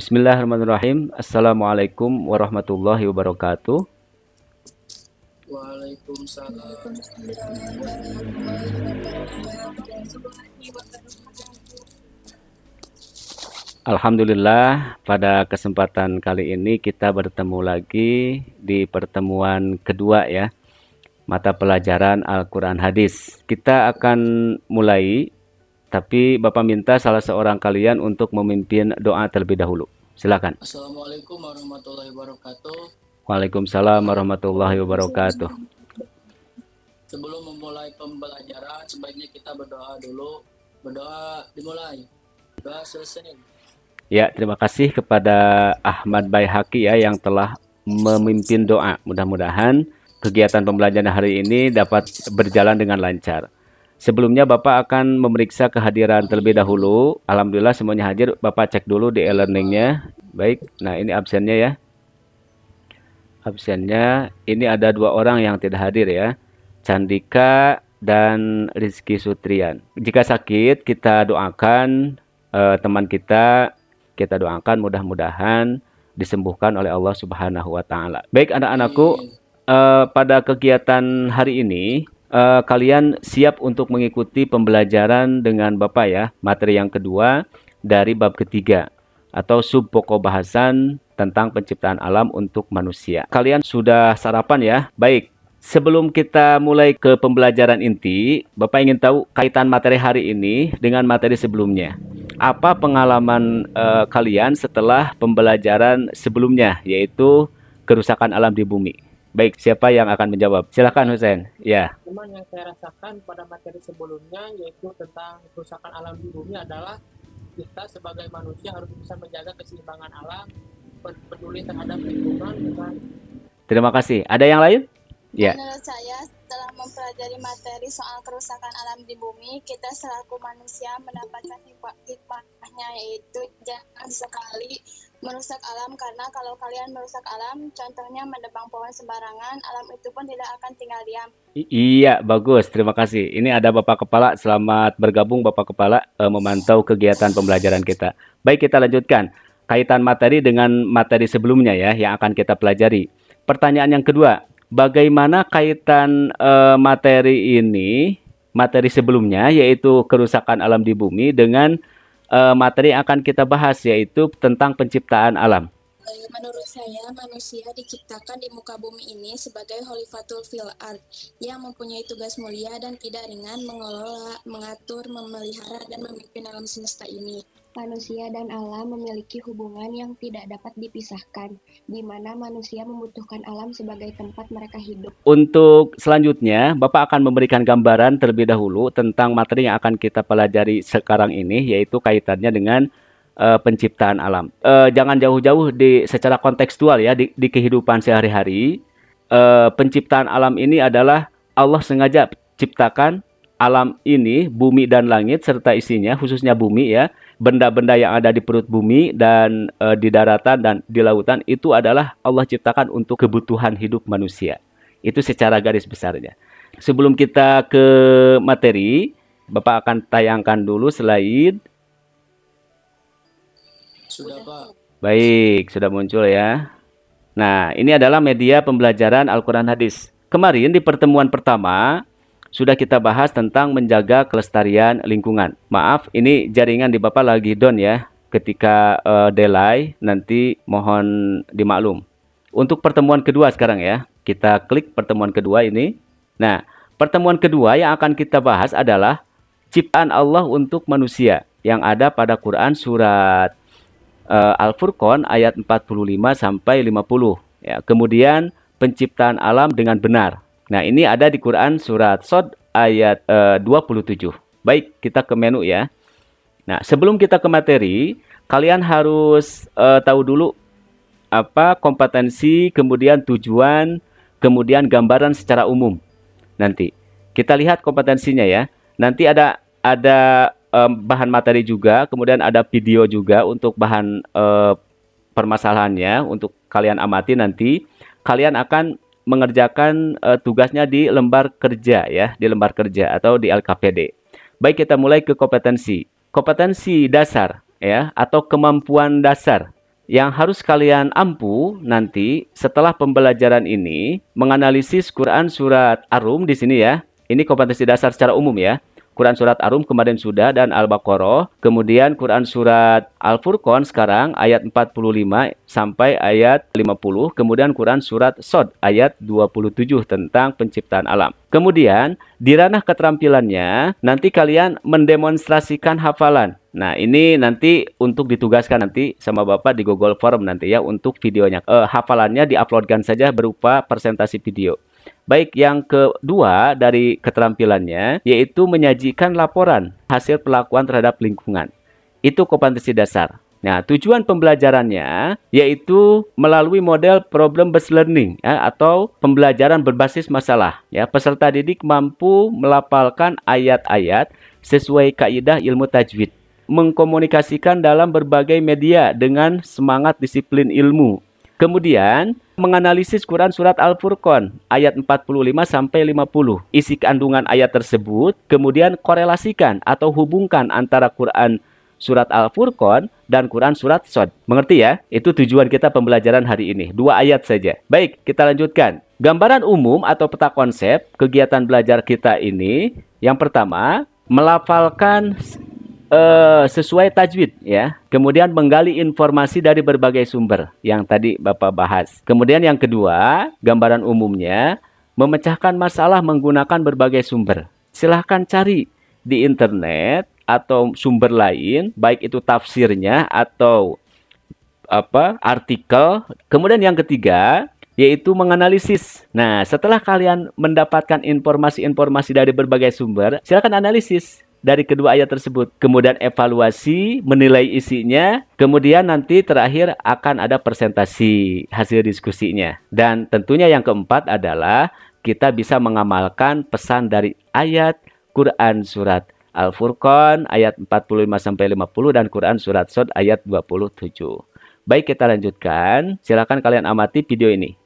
Bismillahirrahmanirrahim. Assalamualaikum warahmatullahi wabarakatuh. Waalaikumsalam. Alhamdulillah, pada kesempatan kali ini kita bertemu lagi di pertemuan kedua ya, mata pelajaran Al-Quran Hadis. Kita akan mulai, tapi Bapak minta salah seorang kalian untuk memimpin doa terlebih dahulu. Silakan. Assalamualaikum warahmatullahi wabarakatuh. Waalaikumsalam warahmatullahi wabarakatuh. Sebelum memulai pembelajaran, sebaiknya kita berdoa dulu. Berdoa dimulai. Doa selesai. Ya, terima kasih kepada Ahmad Baihaqi ya yang telah memimpin doa. Mudah-mudahan kegiatan pembelajaran hari ini dapat berjalan dengan lancar. Sebelumnya Bapak akan memeriksa kehadiran terlebih dahulu. Alhamdulillah semuanya hadir. Bapak cek dulu di e-learningnya. Baik, nah ini absennya ya. Absennya ini ada 2 orang yang tidak hadir ya. Candika dan Rizky Sutrian. Jika sakit kita doakan teman kita doakan mudah-mudahan disembuhkan oleh Allah Subhanahu wa taala. Baik anak-anakku, pada kegiatan hari ini kalian siap untuk mengikuti pembelajaran dengan Bapak ya. Materi yang kedua dari bab ketiga atau sub pokok bahasan tentang penciptaan alam untuk manusia. Kalian sudah sarapan ya? Baik. Sebelum kita mulai ke pembelajaran inti, Bapak ingin tahu kaitan materi hari ini dengan materi sebelumnya. Apa pengalaman kalian setelah pembelajaran sebelumnya, yaitu kerusakan alam di bumi? Baik, siapa yang akan menjawab? Silakan Husain. Ya. Cuman yang saya rasakan pada materi sebelumnya yaitu tentang kerusakan alam di bumi adalah kita sebagai manusia harus bisa menjaga keseimbangan alam, peduli terhadap lingkungan dengan. Terima kasih. Ada yang lain? Ya. Menurut saya, setelah mempelajari materi soal kerusakan alam di bumi, kita selaku manusia mendapatkan hikmahnya, yaitu jangan sekali merusak alam, karena kalau kalian merusak alam, contohnya menebang pohon sembarangan, alam itu pun tidak akan tinggal diam. Iya, bagus. Terima kasih. Ini ada Bapak Kepala. Selamat bergabung Bapak Kepala memantau kegiatan pembelajaran kita. Baik, kita lanjutkan. Kaitan materi dengan materi sebelumnya ya, yang akan kita pelajari. Pertanyaan yang kedua, bagaimana kaitan materi ini, materi sebelumnya, yaitu kerusakan alam di bumi, dengan materi yang akan kita bahas, yaitu tentang penciptaan alam? Menurut saya, manusia diciptakan di muka bumi ini sebagai khalifatul fil ard yang mempunyai tugas mulia dan tidak ringan mengelola, mengatur, memelihara, dan memimpin alam semesta ini. Manusia dan alam memiliki hubungan yang tidak dapat dipisahkan, di mana manusia membutuhkan alam sebagai tempat mereka hidup. Untuk selanjutnya, Bapak akan memberikan gambaran terlebih dahulu tentang materi yang akan kita pelajari sekarang ini, yaitu kaitannya dengan penciptaan alam. Jangan jauh-jauh secara kontekstual ya, di kehidupan sehari-hari. Penciptaan alam ini adalah Allah sengaja ciptakan alam ini, bumi dan langit serta isinya, khususnya bumi ya, benda-benda yang ada di perut bumi dan di daratan dan di lautan, itu adalah Allah ciptakan untuk kebutuhan hidup manusia. Itu secara garis besarnya. Sebelum kita ke materi, Bapak akan tayangkan dulu slide. Sudah, Pak. Baik, sudah muncul ya. Nah, ini adalah media pembelajaran Al-Quran Hadis. Kemarin di pertemuan pertama sudah kita bahas tentang menjaga kelestarian lingkungan. Maaf, ini jaringan di Bapak lagi down ya. Ketika delay, nanti mohon dimaklum. Untuk pertemuan kedua sekarang ya. Kita klik pertemuan kedua ini. Nah, pertemuan kedua yang akan kita bahas adalah ciptaan Allah untuk manusia, yang ada pada Quran surat Al-Furqan ayat 45 sampai 50 ya. Kemudian penciptaan alam dengan benar. Nah, ini ada di Quran surat Shad ayat 27. Baik, kita ke menu ya. Nah, sebelum kita ke materi, kalian harus tahu dulu apa kompetensi, kemudian tujuan, kemudian gambaran secara umum. Nanti kita lihat kompetensinya ya. Nanti ada bahan materi juga, kemudian ada video juga untuk bahan permasalahannya untuk kalian amati nanti. Kalian akan mengerjakan tugasnya di lembar kerja ya, di lembar kerja atau di LKPD. Baik, kita mulai ke kompetensi. Kompetensi dasar ya, atau kemampuan dasar. yang harus kalian ampu nanti setelah pembelajaran ini menganalisis Quran surat Ar-Rum di sini ya. Ini kompetensi dasar secara umum ya. Quran surat Ar-Rum kemarin sudah dan Al-Baqarah. Kemudian Quran surat Al-Furqan sekarang ayat 45 sampai ayat 50. Kemudian Quran surat Shad ayat 27 tentang penciptaan alam. Kemudian di ranah keterampilannya nanti kalian mendemonstrasikan hafalan. Nah, ini nanti untuk ditugaskan nanti sama Bapak di Google Form nanti ya untuk videonya. Hafalannya diuploadkan saja berupa presentasi video. Baik, yang kedua dari keterampilannya yaitu menyajikan laporan hasil pelakuan terhadap lingkungan. Itu kompetensi dasar. Nah, tujuan pembelajarannya yaitu melalui model problem based learning ya, atau pembelajaran berbasis masalah. Ya, peserta didik mampu melafalkan ayat-ayat sesuai kaidah ilmu tajwid, mengkomunikasikan dalam berbagai media dengan semangat disiplin ilmu. Kemudian, menganalisis Quran surat Al-Furqan ayat 45 sampai 50. Isi kandungan ayat tersebut, kemudian korelasikan atau hubungkan antara Quran surat Al-Furqan dan Quran surat Shad. Mengerti ya? Itu tujuan kita pembelajaran hari ini. 2 ayat saja. Baik, kita lanjutkan. Gambaran umum atau peta konsep kegiatan belajar kita ini, yang pertama, melafalkan sesuai tajwid ya. Kemudian menggali informasi dari berbagai sumber yang tadi Bapak bahas. Kemudian yang kedua, gambaran umumnya memecahkan masalah menggunakan berbagai sumber. Silahkan cari di internet atau sumber lain, baik itu tafsirnya atau artikel. Kemudian yang ketiga yaitu menganalisis. Nah, setelah kalian mendapatkan informasi-informasi dari berbagai sumber, silakan analisis dari kedua ayat tersebut. Kemudian evaluasi, menilai isinya. Kemudian nanti terakhir akan ada presentasi hasil diskusinya. Dan tentunya yang keempat adalah kita bisa mengamalkan pesan dari ayat Quran surat Al-Furqan ayat 45-50 dan Quran surat Shad ayat 27. Baik, kita lanjutkan. Silakan kalian amati video ini.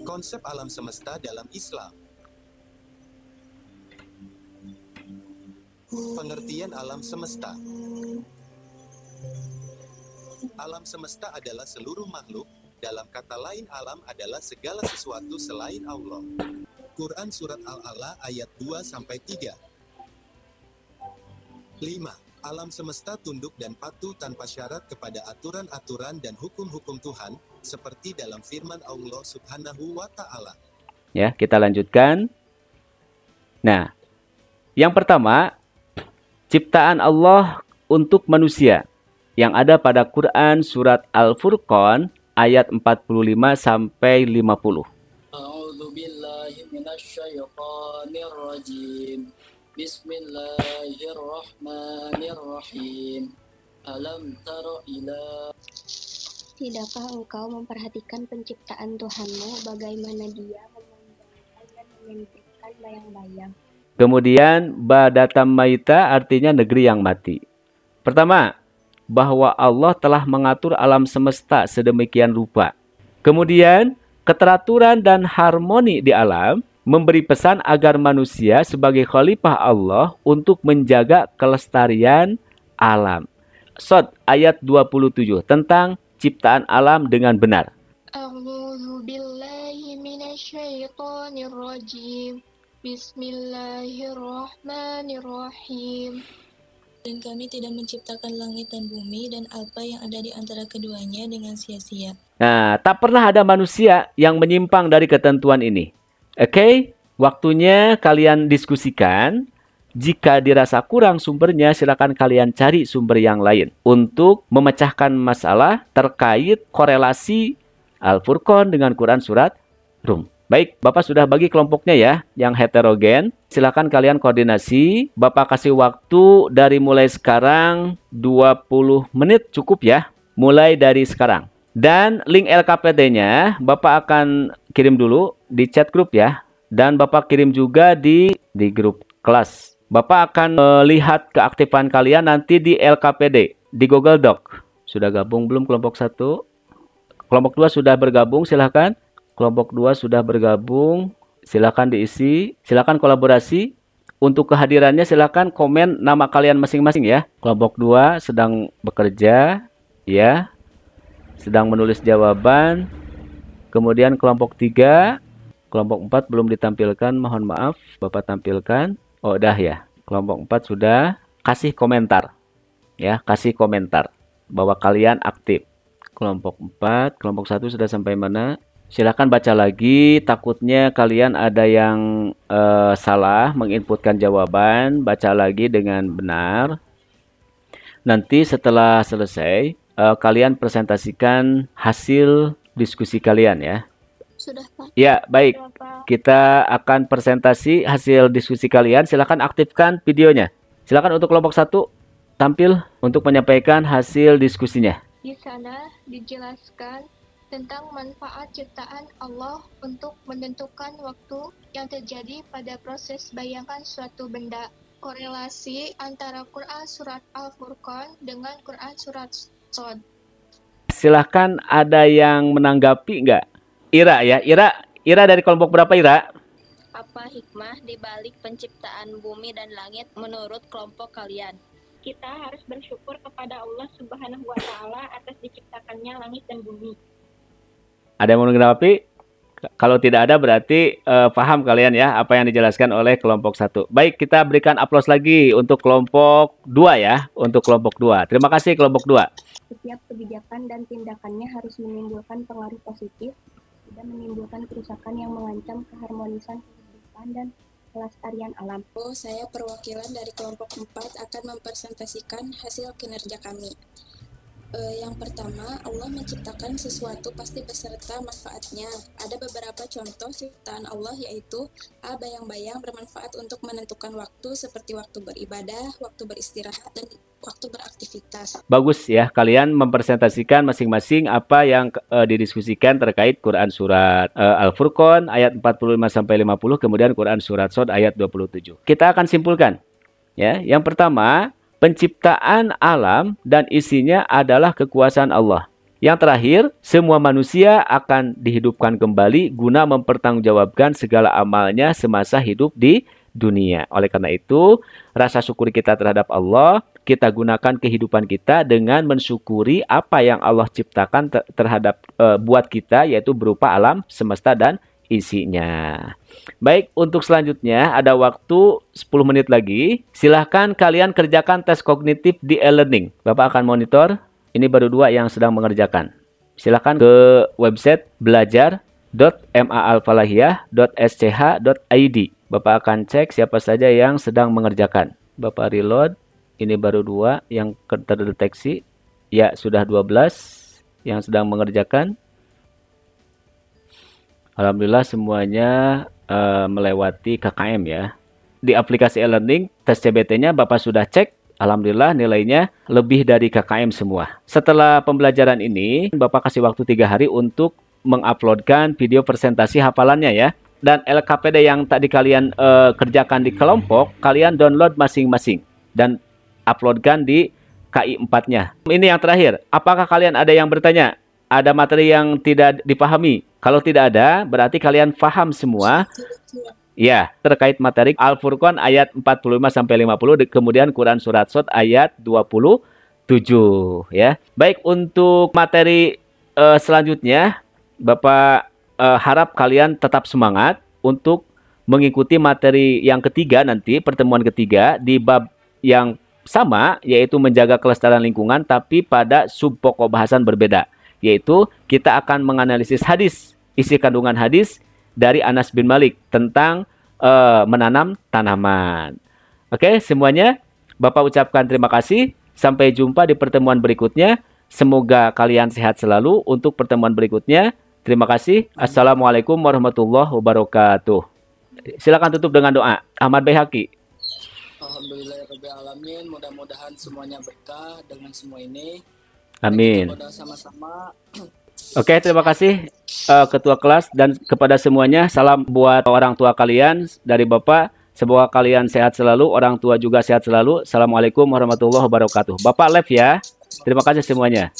Konsep alam semesta dalam Islam. Pengertian alam semesta. Alam semesta adalah seluruh makhluk. Dalam kata lain, alam adalah segala sesuatu selain Allah. Quran surat Al-A'la ayat 2-3. 5. Alam semesta tunduk dan patuh tanpa syarat kepada aturan-aturan dan hukum-hukum Tuhan, seperti dalam firman Allah Subhanahu wa Ta'ala. Ya, kita lanjutkan. Nah, yang pertama, ciptaan Allah untuk manusia yang ada pada Quran surat Al-Furqan ayat 45 sampai 50. A'udzubillahi minasyaitonirrajim. Bismillahirrahmanirrahim. Alam tara ila. Tidakkah engkau memperhatikan penciptaan Tuhanmu, bagaimana Dia memandangkan dan memimpikan bayang-bayang? Kemudian badatam maita artinya negeri yang mati. Pertama, bahwa Allah telah mengatur alam semesta sedemikian rupa. Kemudian, keteraturan dan harmoni di alam memberi pesan agar manusia sebagai khalifah Allah untuk menjaga kelestarian alam. Shad ayat 27 tentang ciptaan alam dengan benar. A'udzubillahi minasyaitonirrajim. Bismillahirrahmanirrahim. Dan kami tidak menciptakan langit dan bumi dan apa yang ada di antara keduanya dengan sia-sia. Nah, tak pernah ada manusia yang menyimpang dari ketentuan ini. Oke, waktunya kalian diskusikan. Jika dirasa kurang sumbernya, silakan kalian cari sumber yang lain untuk memecahkan masalah terkait korelasi Al-Furqan dengan Quran surat Rum. Baik, Bapak sudah bagi kelompoknya ya, yang heterogen. Silakan kalian koordinasi. Bapak kasih waktu dari mulai sekarang 20 menit cukup ya, mulai dari sekarang. Dan link LKPD-nya Bapak akan kirim dulu di chat grup ya. Dan Bapak kirim juga di grup kelas. Bapak akan melihat keaktifan kalian nanti di LKPD, di Google Doc. Sudah gabung belum kelompok 1? Kelompok 2 sudah bergabung, silahkan. Kelompok 2 sudah bergabung, silakan diisi, silakan kolaborasi. untuk kehadirannya silakan komen nama kalian masing-masing ya. Kelompok 2 sedang bekerja, ya. Sedang menulis jawaban. Kemudian kelompok 3, kelompok 4 belum ditampilkan, mohon maaf. Bapak tampilkan. Oh, udah ya. Kelompok 4 sudah. Kasih komentar. Ya, kasih komentar bahwa kalian aktif. Kelompok 4, kelompok 1 sudah sampai mana? Silakan baca lagi, takutnya kalian ada yang salah menginputkan jawaban. Baca lagi dengan benar. Nanti setelah selesai, kalian presentasikan hasil diskusi kalian ya. Sudah, Pak. Ya, baik. Kita akan presentasi hasil diskusi kalian. Silakan aktifkan videonya. Silakan untuk kelompok 1 tampil untuk menyampaikan hasil diskusinya. Di sana dijelaskan tentang manfaat ciptaan Allah untuk menentukan waktu yang terjadi pada proses bayangkan suatu benda. Korelasi antara Quran Surat Al-Furqan dengan Quran Surat Shad. Silahkan ada yang menanggapi nggak? Ira ya, Ira dari kelompok berapa Ira? Apa hikmah di balik penciptaan bumi dan langit menurut kelompok kalian? Kita harus bersyukur kepada Allah Subhanahu wa Ta'ala atas diciptakannya langit dan bumi. Ada yang mau menanggapi? Kalau tidak ada berarti paham kalian ya apa yang dijelaskan oleh kelompok 1. Baik, kita berikan aplaus lagi untuk kelompok 2 ya, untuk kelompok 2. Terima kasih kelompok 2. Setiap kebijakan dan tindakannya harus menimbulkan pengaruh positif, tidak menimbulkan kerusakan yang mengancam keharmonisan kehidupan dan kelestarian alam. Saya perwakilan dari kelompok 4 akan mempresentasikan hasil kinerja kami. Yang pertama, Allah menciptakan sesuatu pasti beserta manfaatnya. Ada beberapa contoh ciptaan Allah yaitu A. Bayang-bayang bermanfaat untuk menentukan waktu seperti waktu beribadah, waktu beristirahat, dan waktu beraktivitas. Bagus ya, kalian mempresentasikan masing-masing apa yang didiskusikan terkait Quran Surat Al-Furqan ayat 45-50, kemudian Quran Surat Shad ayat 27. Kita akan simpulkan. Ya, yang pertama, penciptaan alam dan isinya adalah kekuasaan Allah. Yang terakhir, semua manusia akan dihidupkan kembali guna mempertanggungjawabkan segala amalnya semasa hidup di dunia. Oleh karena itu, rasa syukur kita terhadap Allah, kita gunakan kehidupan kita dengan mensyukuri apa yang Allah ciptakan terhadap buat kita, yaitu berupa alam semesta dan isinya. Baik, untuk selanjutnya ada waktu 10 menit lagi. Silahkan kalian kerjakan tes kognitif di e-learning. Bapak akan monitor. Ini baru 2 yang sedang mengerjakan. Silahkan ke website belajar.maalfalahiyah.sch.id. Bapak akan cek siapa saja yang sedang mengerjakan. Bapak reload. Ini baru 2 yang terdeteksi. Ya, sudah 12 yang sedang mengerjakan. Alhamdulillah semuanya melewati KKM ya. Di aplikasi e-learning, tes CBT-nya Bapak sudah cek. Alhamdulillah nilainya lebih dari KKM semua. Setelah pembelajaran ini, Bapak kasih waktu 3 hari untuk menguploadkan video presentasi hafalannya ya. Dan LKPD yang tadi kalian kerjakan di kelompok, kalian download masing-masing. Dan uploadkan di KI 4-nya. Ini yang terakhir. Apakah kalian ada yang bertanya? Ada materi yang tidak dipahami? Kalau tidak ada, berarti kalian paham semua. Ya, terkait materi Al-Furqan ayat 45-50, kemudian Quran Surat Shad ayat 27. Ya. Baik, untuk materi selanjutnya, Bapak harap kalian tetap semangat untuk mengikuti materi yang ketiga nanti, pertemuan ketiga, di bab yang sama, yaitu menjaga kelestarian lingkungan, tapi pada subpokok bahasan berbeda. Yaitu kita akan menganalisis hadis, isi kandungan hadis dari Anas bin Malik tentang menanam tanaman. Oke, semuanya Bapak ucapkan terima kasih. Sampai jumpa di pertemuan berikutnya. Semoga kalian sehat selalu untuk pertemuan berikutnya. Terima kasih. Assalamualaikum warahmatullahi wabarakatuh. Silakan tutup dengan doa. Ahmad Baihaqi. Alhamdulillahirrahmanirrahim. Mudah-mudahan semuanya berkah dengan semua ini. Amin. Kita sama-sama. Oke, terima kasih Ketua kelas dan kepada semuanya. Salam buat orang tua kalian dari Bapak. Semoga kalian sehat selalu, orang tua juga sehat selalu. Assalamualaikum warahmatullahi wabarakatuh. Bapak live ya. Terima kasih semuanya.